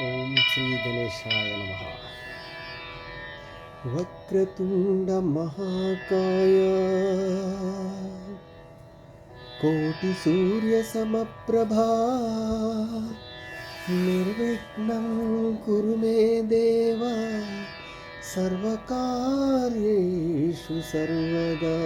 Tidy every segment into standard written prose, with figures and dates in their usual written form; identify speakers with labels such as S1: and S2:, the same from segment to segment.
S1: ఓం శ్రీ గణేశాయ నమః. వక్రతుండ మహాకాయ కోటి సూర్య సమప్రభా నిర్విఘ్నం కురు మే దేవ సర్వకార్యేషు సర్వదా.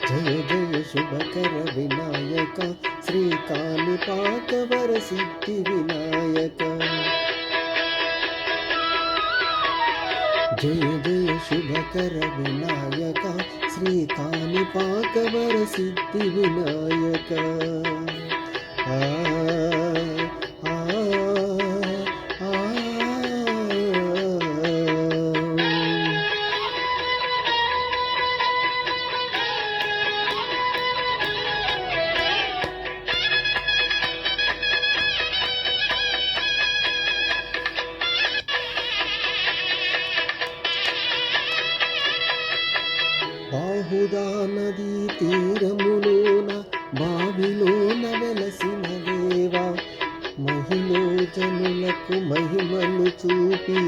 S1: జయ జయ శుభకర వినాయక శ్రీకాళిపాకవర సిద్ధి వినాయక. జయ జయ శుభకర వినాయక శ్రీకాళిపాకవర సిద్ధి వినాయక. బాహుదా నదీ తీరములోన బావిలోన వెలసిన దేవా, మహిళ జనులకు మహిమను చూపి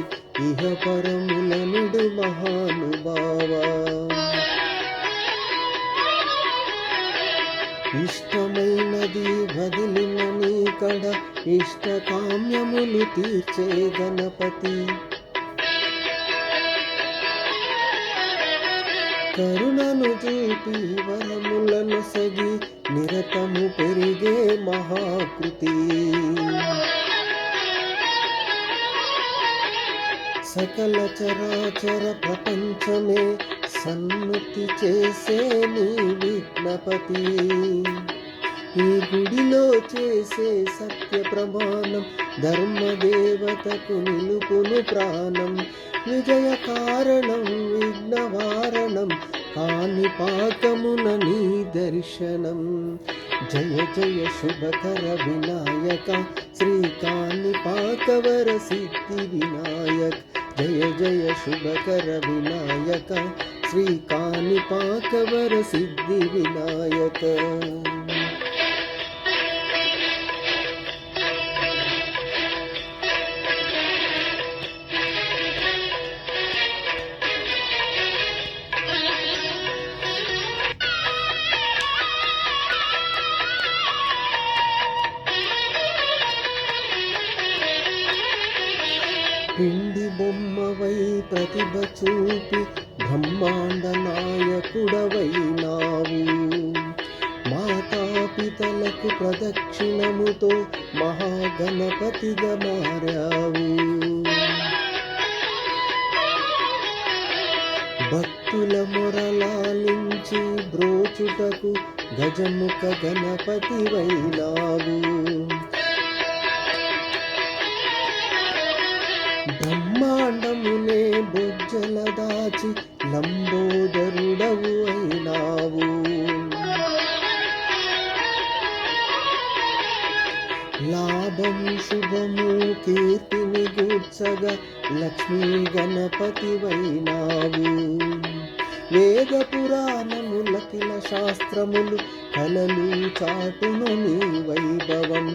S1: ఇహ పరములనుడు మహానుభావా. ఇష్టమైనది వదిలిన నీ కడ ఇష్టకామ్యములు తీర్చే గణపతి. కరుణను చూపి వరములను సగి నిరతము పెరిగే మహాకృతి. సకల చరాచర ప్రపంచమే సన్నుతి చేసే నీ విఘ్నపతి. ఈ గుడిలో చేసే సత్య ప్రమాణం ధర్మదేవతకు నిలుపును ప్రాణం. విజయ కారణం విఘ్నవారణం కాణిపాకమున నీ దర్శనం. జయ జయ శుభకర వినాయక శ్రీకాళిపాకవర సిద్ధి వినాయక. జయ జయ శుభకర వినాయక శ్రీకాళిపాకవర సిద్ధి వినాయక. పిండి బొమ్మవై ప్రతిభ చూపి బ్రహ్మాండ నాయకుడవైనావు. మాతాపితలకు ప్రదక్షిణముతో మహాగణపతిగా మారావు. భక్తుల మొరలాలించి బ్రోచుటకు గజముఖ గణపతివైనావు. బ్రహ్మాండమునే బొజ్జల దాచి లంబోదరుడవు అయినావు. లాభం శుభము కీర్తిని గూర్చగా లక్ష్మీ గణపతివైనావు. వేద పురాణములకిల శాస్త్రములు కలలు చాటును నీ వైభవం.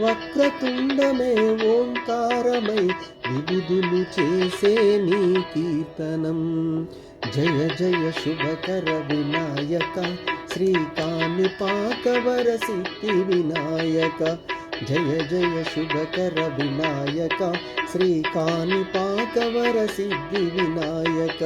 S1: వక్రతుండమే ఓంకారమై విబుధులు చేసే నీ కీర్తనం. జయ జయ శుభకర వినాయక శ్రీకాళిపాకవర సిద్ధి వినాయక. జయ జయ శుభకర వినాయక శ్రీకాళిపాకవర సిద్ధి వినాయక.